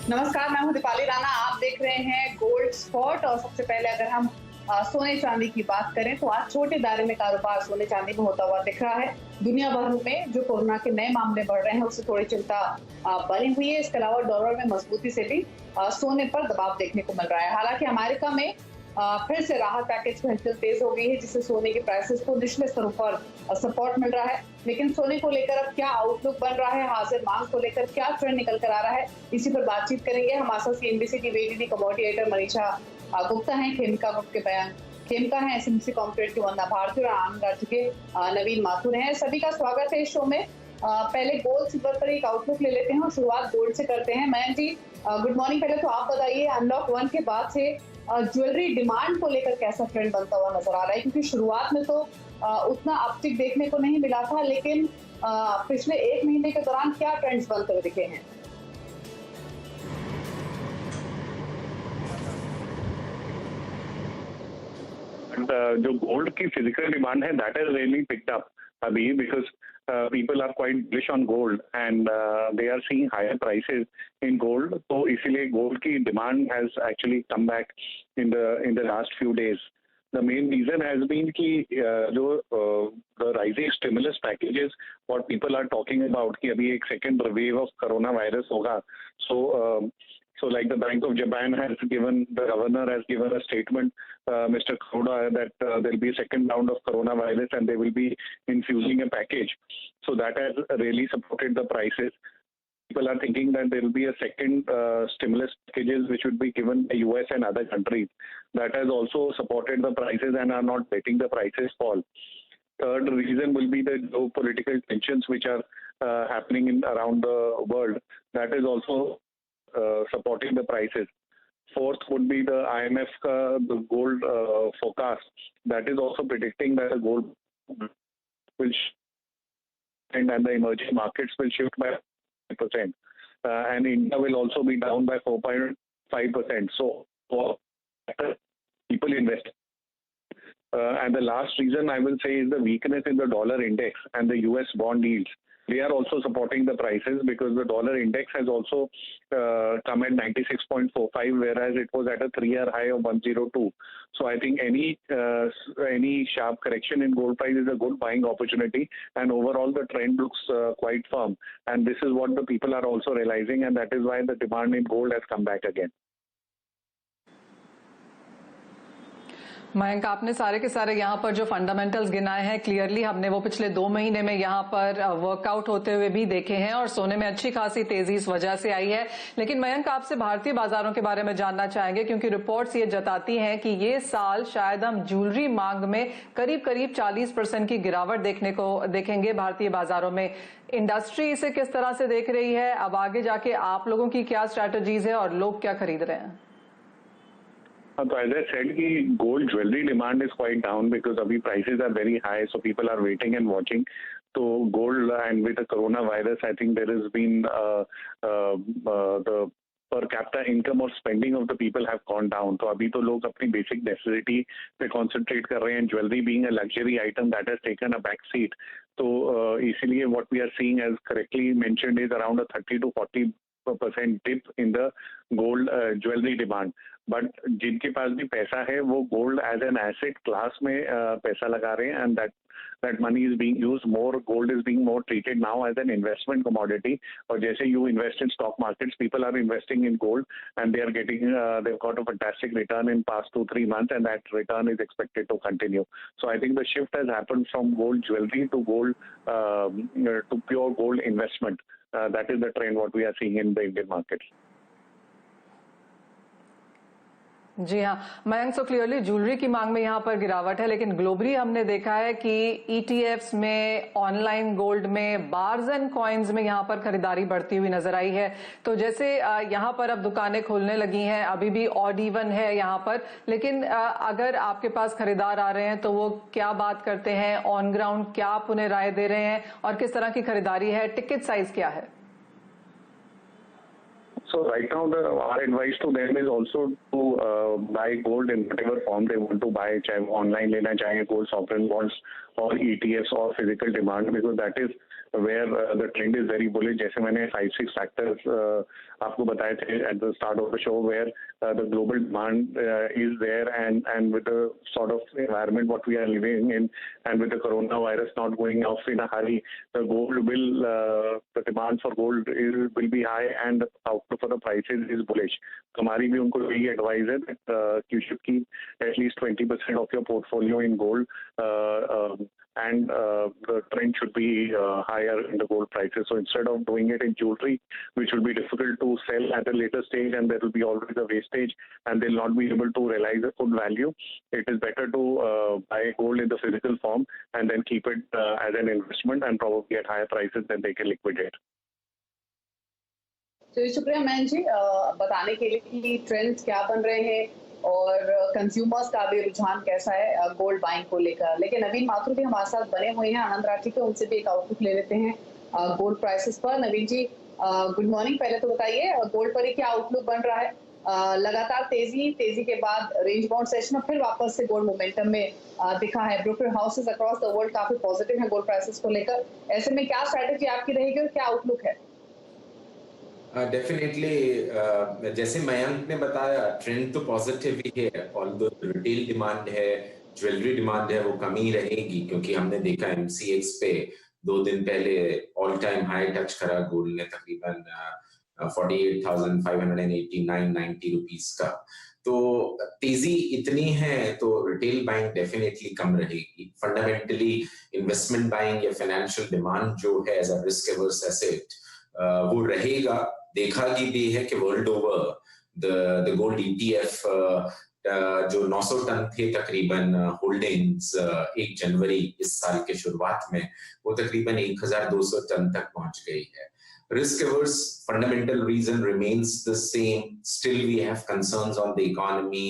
नमस्कार, मैं हूँ दीपाली राणा। आप देख रहे हैं गोल्ड स्पॉट। और सबसे पहले अगर हम सोने चांदी की बात करें तो आज छोटे दायरे में कारोबार सोने चांदी में होता हुआ दिख रहा है। दुनिया भर में जो कोरोना के नए मामले बढ़ रहे हैं उससे थोड़ी चिंता बनी हुई है। इसके अलावा डॉलर में मजबूती से भी सोने पर दबाव देखने को मिल रहा है। हालांकि अमेरिका में फिर से राहत पैकेज की हलचल तेज हो गई है, जिससे सोने के प्राइसेस को निचले स्तरों पर सपोर्ट मिल रहा है। लेकिन सोने को लेकर अब क्या आउटलुक बन रहा है, हाजिर मांग को लेकर क्या ट्रेंड निकल कर आ रहा है, इसी पर बातचीत करेंगे। हमारे साथ सीएनबीसी की VDD commodity editor Manisha Gupta हैं, खेमका ग्रुप के बयान खेमका है, एसएमसी कॉम्प्रेट की वंदना भारती और आनंद राज्य के नवीन माथुर हैं। सभी का स्वागत है इस शो में। पहले गोल्ड सिल्वर पर एक आउटलुक ले लेते हैं और शुरुआत गोल्ड से करते हैं। मयंक जी, गुड मॉर्निंग। पहले तो आप बताइए, अनलॉक 1 के बाद से ज्वेलरी डिमांड को लेकर कैसा ट्रेंड बनता हुआ नजर आ रहा है? क्योंकि शुरुआत में तो उतना अपटिक देखने को नहीं मिला था, लेकिन पिछले 1 महीने के दौरान क्या ट्रेंड्स बनते हुए दिखे हैं? जो गोल्ड की फिजिकल डिमांड है that is really picked up अभी because people are quite bullish on gold and they are seeing higher prices in gold. तो इसीलिए gold की demand has actually come back in the last few days. The main reason has been कि जो the rising stimulus packages what people are talking about कि अभी एक second wave of corona virus होगा. So like the Bank of Japan has given, the governor has given a statement, Mr. Kuda, that there will be a second round of coronavirus and they will be infusing a package. So that has really supported the prices. People are thinking that there will be a second stimulus packages which would be given by US and other countries. That has also supported the prices and are not letting the prices fall. Third reason will be the geopolitical tensions which are happening in around the world. That is also supporting the prices. Fourth would be the IMF the gold forecast. That is also predicting that the gold will and the emerging markets will shift by 5%. And India will also be down by 4.5%. So for people invest. And the last reason I will say is the weakness in the dollar index and the US bond yields. They are also supporting the prices because the dollar index has also come at 96.45, whereas it was at a 3-year high of 102. So I think any sharp correction in gold price is a good buying opportunity, and overall the trend looks quite firm. And this is what the people are also realizing, and that is why the demand in gold has come back again. Mayank, आपने सारे के सारे यहाँ पर जो fundamentals गिनाए हैं clearly हमने वो पिछले 2 महीने में यहाँ पर वर्कआउट होते हुए भी देखे हैं और सोने में अच्छी खासी तेजी इस वजह से आई है। लेकिन मयंक, आपसे भारतीय बाजारों के बारे में जानना चाहेंगे क्योंकि रिपोर्ट्स ये जताती हैं कि ये साल शायद हम ज्वेलरी मांग में करीब 40% की गिरावट देखेंगे भारतीय बाजारों में। इंडस्ट्री इसे किस तरह से देख रही है? अब आगे जाके आप लोगों की क्या स्ट्रैटेजीज है और लोग क्या खरीद रहे हैं? So as I said, कि gold jewelry demand is quite down because अभी prices are very high, so people are waiting and watching. So gold and with the coronavirus, I think there has been the per capita income or spending of the people have gone down. तो अभी तो लोग अपनी basic necessity पे concentrate कर रहे हैं. Jewelry being a luxury item that has taken a back seat. तो इसीलिए what we are seeing, as correctly mentioned, is around a 30 to 40% dip in the gold jewelry demand. But जिनके पास भी पैसा है वो gold as an asset class में पैसा लगा रहे हैं, and that money is being used more. Gold is being more treated now as an investment commodity. और जैसे you invest in stock markets, people are investing in gold and they are getting they have got a fantastic return in past 2-3 months, and that return is expected to continue. So I think the shift has happened from gold jewelry to gold to pure gold investment. That is the trend what we are seeing in the Indian markets. जी हाँ Mayank, so clearly jewellery की मांग में यहाँ पर गिरावट है, लेकिन globally हमने देखा है कि ईटीएफ्स में, ऑनलाइन गोल्ड में, बार्स एंड कॉइन्स में यहाँ पर खरीदारी बढ़ती हुई नजर आई है। तो जैसे यहाँ पर अब दुकानें खुलने लगी हैं, अभी भी ऑड इवन है यहाँ पर, लेकिन अगर आपके पास खरीदार आ रहे हैं तो वो क्या बात करते हैं ऑन ग्राउंड, क्या आप उन्हें राय दे रहे हैं और किस तरह की खरीदारी है, टिकट साइज क्या है? So right now, our advice to them is also to buy gold in whatever form they want to buy, चाहे वो online लेना चाहे gold sovereign bonds or ETFs or physical demand, because that is where the trend is very bullish. जैसे मैंने 5-6 factors आपको बताए थे at the start of the show, where the global demand is there, and with the sort of environment what we are living in, and with the coronavirus not going off in a hurry, the demand for gold will be high, and the outlook for the prices is bullish. हमारी भी उनको यही advice है that you should keep at least 20% of your portfolio in gold, and the trend should be higher in the gold prices. So instead of doing it in jewelry, which will be difficult to sell at a later stage, and there will be always a wastage, and they'll not be able to realize the full value, it is better to buy gold in the physical form and then keep it as an investment, and probably at higher prices than they can liquidate. तो शुक्रिया man जी बताने के लिए कि trends क्या बन रहे हैं और कंज्यूमर्स का भी रुझान कैसा है गोल्ड बाइंग को लेकर। लेकिन नवीन माथुर भी हमारे साथ बने हुए हैं आनंद राठी के, उनसे भी एक आउटलुक ले लेते हैं गोल्ड प्राइसेस पर। नवीन जी गुड मॉर्निंग। पहले तो बताइए गोल्ड पर क्या आउटलुक बन रहा है? लगातार तेजी के बाद रेंज बाउंड सेशन और फिर वापस से गोल्ड मोमेंटम में दिखा है। Broker houses across the world काफी पॉजिटिव हैं गोल्ड प्राइसेस को लेकर। ऐसे में क्या स्ट्रैटेजी आपकी रहेगी और क्या आउटलुक है? डेफिनेटली जैसे मयंक ने बताया, ट्रेंड तो पॉजिटिव ही है। ऑल्दो रिटेल डिमांड है, ज्वेलरी डिमांड है, वो कमी रहेगी, क्योंकि हमने देखा MCX पे 2 दिन पहले ऑल टाइम हाई टच करा गोल्ड ने, तकरीबन 48,589-90 रुपीस का। तो तेजी इतनी है तो रिटेल बाइंग डेफिनेटली कम रहेगी। फंडामेंटली इन्वेस्टमेंट बाइंग या फाइनेंशियल डिमांड जो है as a risk averse asset वो रहेगा। देखा भी है कि world over the gold ETF जो 900 टन थे तकरीबन होल्डिंग्स 1 जनवरी इस साल के शुरुआत में, वो तकरीबन 1200 टन तक पहुंच गई है। Risk averse fundamental reason remains the same. Still we have concerns on the economy.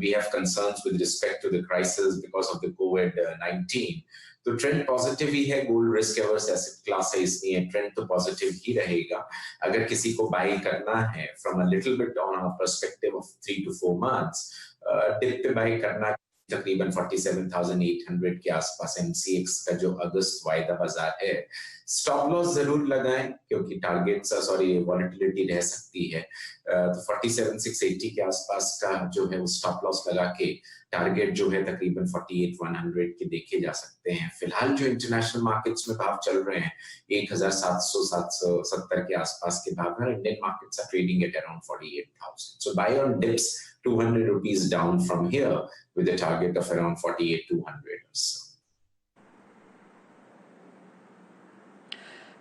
We have concerns with respect to the crisis because of the COVID-19. तो ट्रेंड पॉजिटिव ही है। Gold risk averse asset class है, इसलिए trend तो positive ही रहेगा। अगर किसी को buy करना है from a little bit on a perspective of 3 to 4 months, dip पे बाई करना तकरीबन 47,800 के आसपास MCX का जो अगस्त वायदा बाजार है। स्टॉप लॉस जरूर लगाएं, क्योंकि टारगेट वॉलेटिलिटी रह सकती है। तो 47,680 के आसपास का जो है वो स्टॉप लॉस लगा के टारगेट जो है तकरीबन 48,100 के देखे जा सकते हैं। फिलहाल जो इंटरनेशनल मार्केट्स में भाव चल रहे हैं 1,700-770 के आसपास के भाव है। Indian markets are trading at around 48,000. So buy on dips 200 rupees down from here with a target of around 48,200 or so.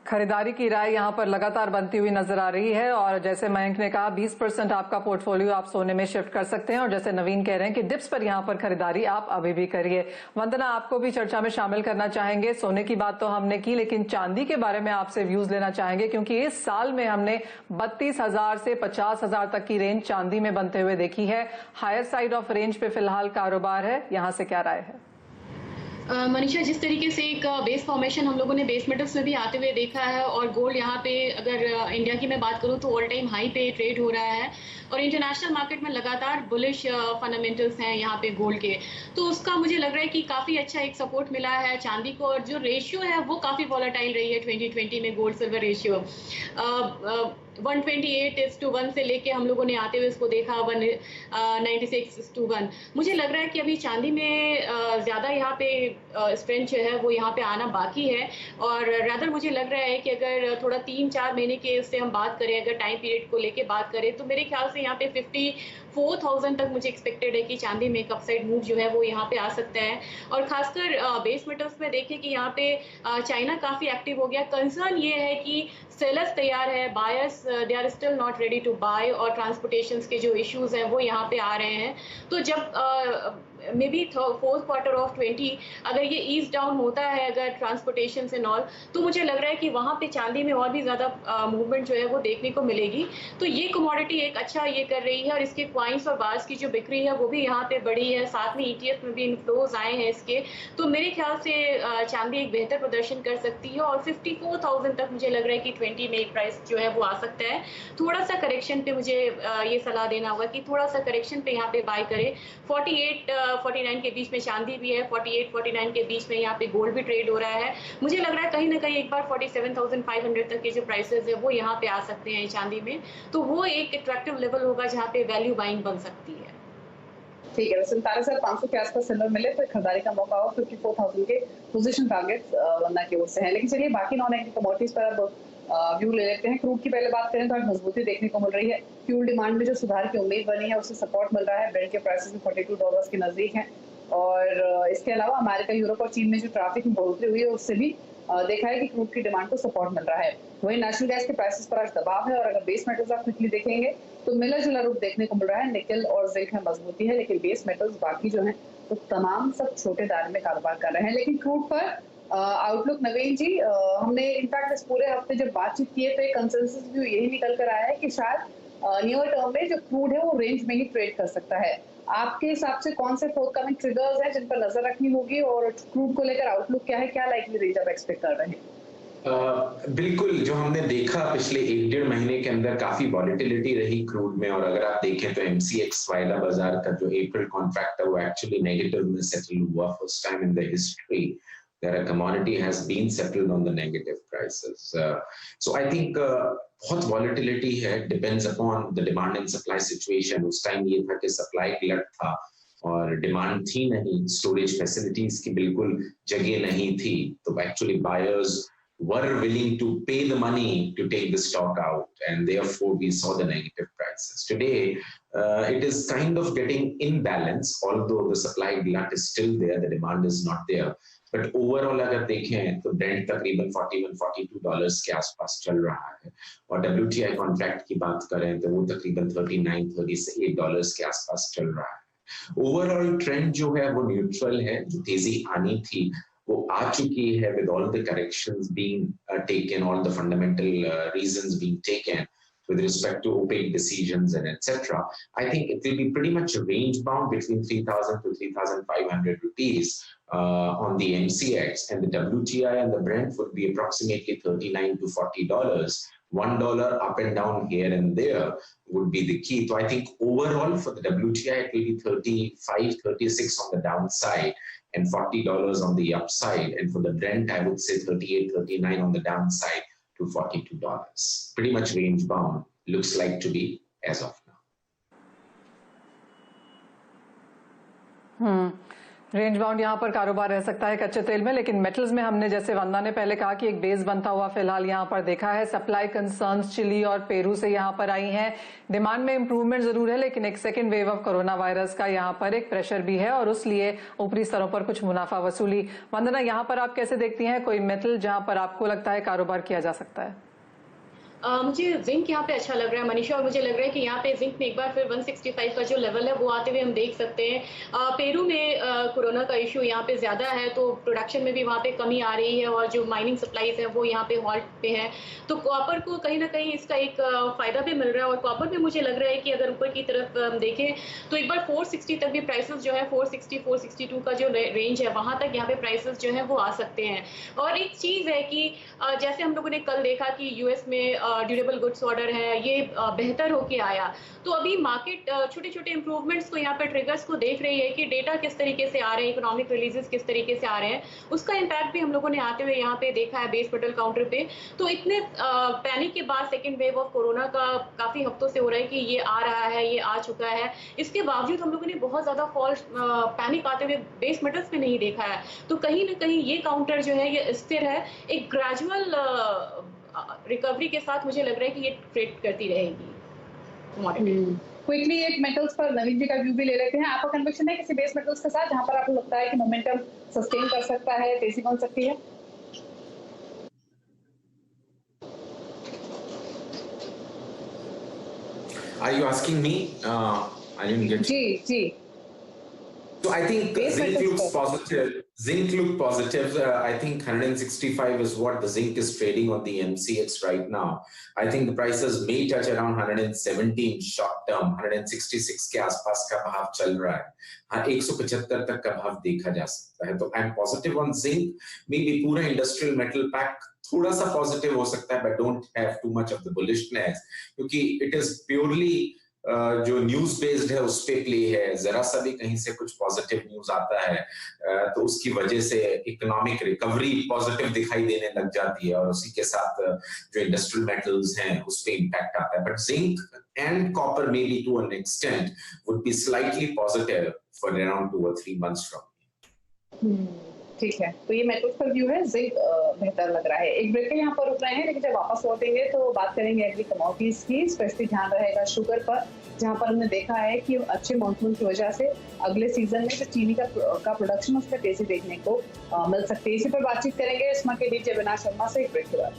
खरीदारी की राय यहाँ पर लगातार बनती हुई नजर आ रही है, और जैसे मयंक ने कहा 20% आपका पोर्टफोलियो आप सोने में शिफ्ट कर सकते हैं, और जैसे नवीन कह रहे हैं कि डिप्स पर यहाँ पर खरीदारी आप अभी भी करिए। वंदना, आपको भी चर्चा में शामिल करना चाहेंगे। सोने की बात तो हमने की, लेकिन चांदी के बारे में आपसे व्यूज लेना चाहेंगे, क्योंकि इस साल में हमने 32,000 से 50,000 तक की रेंज चांदी में बनते हुए देखी है। हायर साइड ऑफ रेंज पे फिलहाल कारोबार है, यहाँ से क्या राय है? मनीषा, जिस तरीके से एक बेस फॉर्मेशन हम लोगों ने बेस मेटल्स में भी आते हुए देखा है, और गोल्ड यहाँ पे अगर इंडिया की मैं बात करूँ तो ऑल टाइम हाई पे ट्रेड हो रहा है, और इंटरनेशनल मार्केट में लगातार बुलिश फंडामेंटल्स हैं यहाँ पे गोल्ड के, तो उसका मुझे लग रहा है कि काफ़ी अच्छा एक सपोर्ट मिला है चांदी को। और जो रेशियो है वो काफ़ी वॉलेटाइल रही है 2020 में गोल्ड सिल्वर रेशियो 128:1 से लेके हम लोगों ने आते हुए इसको देखा 196:1। मुझे लग रहा है कि अभी चांदी में ज़्यादा यहाँ पे स्ट्रेंथ जो है वो यहाँ पे आना बाकी है, और रादर मुझे लग रहा है कि अगर थोड़ा 3-4 महीने के उससे हम बात करें, अगर टाइम पीरियड को लेके बात करें, तो मेरे ख्याल से यहाँ पे 54,000 तक मुझे एक्सपेक्टेड है कि चांदी में एक अपसाइड मूव जो है वो यहाँ पे आ सकता है। और खासकर बेस मेटल्स में देखें कि यहाँ पे चाइना काफ़ी एक्टिव हो गया। कंसर्न ये है कि सेलर्स तैयार है, buyers they are still not ready to buy, और ट्रांसपोर्टेशन के जो इश्यूज हैं वो यहाँ पे आ रहे हैं। तो जब may be 4th quarter of 20 अगर ये ईज डाउन होता है, अगर ट्रांसपोर्टेशन एंड ऑल, तो मुझे लग रहा है कि वहाँ पे चांदी में और भी ज़्यादा मूवमेंट जो है वो देखने को मिलेगी। तो ये कमोडिटी एक अच्छा ये कर रही है, और इसके क्वाइंस और बार्स की जो बिक्री है वो भी यहाँ पे बढ़ी है, साथ में ETF में भी इनफ्लोज आए हैं इसके। तो मेरे ख्याल से चांदी एक बेहतर प्रदर्शन कर सकती है, और 54,000 तक मुझे लग रहा है कि 20 में एक प्राइस जो है वो आ सकता है। थोड़ा सा करेक्शन पे मुझे ये सलाह देना होगा कि थोड़ा सा करेक्शन पे यहाँ पे बाय करे। 48 49 के बीच में चांदी भी है, 48-49 के बीच में यहाँ पे गोल्ड भी ट्रेड हो रहा है। मुझे लग रहा है कहीं ना कहीं एक बार 47,500 तक के जो प्राइसेस है वो यहाँ पे आ सकते हैं चांदी में, तो वो एक अट्रैक्टिव लेवल होगा जहाँ पे वैल्यू बाइंग बन सकती है। ठीक है, 47,500 के आसपास सिल्वर मिले तो खरीदारी का मौका हो। 54,000 के पोजीशन टारगेट्स वंदना की ओर से है। लेकिन चलिए बाकी नॉन एग्री कमोडिटीज पर अब व्यू ले लेते हैं। क्रूड की पहले बात करें तो आज मजबूती देखने को मिल रही है। फ्यूल डिमांड में जो सुधार की उम्मीद बनी है उससे सपोर्ट मिल रहा है। ब्रेंट के प्राइसेस में $42 के नजदीक हैं और इसके अलावा अमेरिका, यूरोप और चीन में जो ट्रैफिक में बढ़ोतरी हुई है उससे भी देखा है कि क्रूड की डिमांड को सपोर्ट मिल रहा है। वहीं नेचुरल गैस के प्राइसेस पर आज दबाव है और अगर बेस मेटल्स आप क्विकली देखेंगे तो मिला जुला रूप देखने को मिल रहा है। निकल और जिंक में मजबूती है लेकिन बेस मेटल्स बाकी जो हैं तो तमाम सब छोटे दायरे में कारोबार कर रहे हैं। लेकिन क्रूड पर आउटलुक नवीन जी, हमने इनफैक्ट इस पूरे हफ्ते जब बातचीत की है तो एक कंसेंसस व्यू यही निकल कर आया है कि शायद न्यूअर टर्म में जो क्रूड है वो रेंज में ही ट्रेड कर सकता है। आपके हिसाब से कौन से फोर्थकमिंग ट्रिगर्स हैं जिन पर नजर रखनी होगी और क्रूड को लेकर आउटलुक क्या है, क्या लाइकली रेंज आप एक्सपेक्ट कर रहे हैं? बिल्कुल, जो हमने देखा पिछले 1-1.5 महीने के अंदर काफी वॉलेटिलिटी रही क्रूड में, और अगर आप देखें तो MCX वायदा बाजार का जो अप्रैल कॉन्ट्रैक्ट है वो एक्चुअली नेगेटिव में सेटल हुआ first time in the history that a commodity has been settled on the negative prices. So I think बहुत volatility है, depends upon the demand and supply situation. उस टाइम ये था कि supply glut था और demand थी नहीं, storage facilities की बिल्कुल जगह नहीं थी, तो actually buyers were willing to pay the money to take the stock out, and therefore we saw the negative prices. Today, it is kind of getting in balance, although the supply glut is still there, the demand is not there. But overall अगर देखें तो Brent तकरीबन $41-42 के आसपास चल रहा है, और WTI कॉन्ट्रैक्ट की बात करें तो वो तकरीबन $39-38 के आसपास चल रहा है। ओवरऑल ट्रेंड जो है वो न्यूट्रल है, जो तेजी आनी थी वो आ चुकी है with all the corrections being taken, all the fundamental reasons being taken with respect to OPEC decisions and etc. I think it will be pretty much range bound between 3,000 to 3,500 rupees on the MCX, and the WTI and the Brent would be approximately $39 to $40. $1 up and down here and there would be the key. So I think overall for the WTI it will be 35, 36 on the downside and $40 on the upside, and for the Brent I would say 38, 39 on the downside to $42. Pretty much range bound, looks like to be as of now. Range bound यहाँ पर कारोबार रह सकता है कच्चे तेल में, लेकिन मेटल्स में हमने जैसे वंदना ने पहले कहा कि एक बेस बनता हुआ फिलहाल यहाँ पर देखा है। सप्लाई कंसर्न्स चिली और पेरू से यहाँ पर आई हैं। डिमांड में इंप्रूवमेंट जरूर है लेकिन एक second wave of corona virus का यहाँ पर एक प्रेशर भी है और उसलिए ऊपरी स्तरों पर कुछ मुनाफा वसूली। वंदना, यहाँ पर आप कैसे देखती हैं, कोई मेटल जहाँ पर आपको लगता है कारोबार किया जा सकता है? मुझे जिंक यहाँ पे अच्छा लग रहा है मनीषा, और मुझे लग रहा है कि यहाँ पे जिंक में एक बार फिर 165 का जो लेवल है वो आते हुए हम देख सकते हैं। पेरू में कोरोना का इशू यहाँ पे ज्यादा है तो प्रोडक्शन में भी वहाँ पे कमी आ रही है और जो माइनिंग सप्लाईज है वो यहाँ पे हॉल्ट पे है, तो कॉपर को कहीं ना कहीं इसका एक फायदा भी मिल रहा है। और कॉपर में मुझे लग रहा है कि अगर ऊपर की तरफ हम देखें तो एक बार 460 तक भी प्राइसेस जो है 460 462 का जो रेंज है वहां तक यहाँ पे प्राइसेस जो है वो आ सकते हैं। और एक चीज है कि जैसे हम लोगों ने कल देखा कि यूएस में ड्यूरेबल गुड्स ऑर्डर है ये बेहतर होके आया, तो अभी मार्केट छोटे छोटे इंप्रूवमेंट्स को यहाँ पे ट्रिगर्स को देख रही है कि डेटा किस तरीके से आ रहे हैं, इकोनॉमिक रिलीजेस किस तरीके से आ रहे हैं, उसका इम्पैक्ट भी हम लोगों ने आते हुए यहाँ पे देखा है बेस मेटल काउंटर पे। तो इतने पैनिक के बाद सेकेंड वेव ऑफ कोरोना का काफी हफ्तों से हो रहा है कि ये आ रहा है, ये आ चुका है, इसके बावजूद हम लोगों ने बहुत ज्यादा फॉल्स पैनिक आते हुए बेस मेटल्स में नहीं देखा है। तो कहीं ना कहीं ये काउंटर जो है ये स्थिर है, एक ग्रेजुअल रिकवरी के साथ मुझे लग रहा है कि ये ट्रेड करती रहेगी। क्विकली एक मेटल्स पर नवीन जी का व्यू भी ले लेते हैं। आपका कन्विक्शन है किसी बेस मेटल्स के साथ जहां पर आपको लगता है कि मोमेंटम सस्टेन कर सकता है, तेजी बन सकती है? Are you asking me? I didn't get you. Ji. So I think zinc looks positive. Zinc look positive. I think 165 is what the zinc is trading on the MCX right now. I think the prices may touch around 117 short term. 166 के आसपास का भाव चल रहा है। हाँ, 175 तक का भाव देखा जा सकता है। तो I'm positive on zinc. Maybe पूरा industrial metal pack थोड़ा सा पॉजिटिव हो सकता है, but don't have too much of the bullishness, क्योंकि it is purely जो न्यूज बेस्ड है उस पे प्ले है, जरा सा भी कहीं से कुछ पॉजिटिव न्यूज आता है तो उसकी वजह से इकोनॉमिक रिकवरी पॉजिटिव दिखाई देने लग जाती है और उसी के साथ जो इंडस्ट्रियल मेटल्स हैं उस पे इम्पैक्ट आता है. But zinc and copper may be to an extent would be slightly positive for around 2 or 3 months from. ठीक है, तो ये मेटल्स का व्यू है. जिंक बेहतर लग रहा है. एक ब्रेक के यहाँ पर रुक रहे हैं, लेकिन जब वापस लौटेंगे तो बात करेंगे एग्री कमोडिटीज की. स्पेशली ध्यान रहेगा शुगर पर, जहाँ पर हमने देखा है कि अच्छे मॉनसून की वजह से अगले सीजन में जो चीनी का प्रोडक्शन उसमें तेजी देखने को मिल सकती है. इसी पर बातचीत करेंगे इसमा के डीजे विनाश शर्मा से एक ब्रेक के बाद.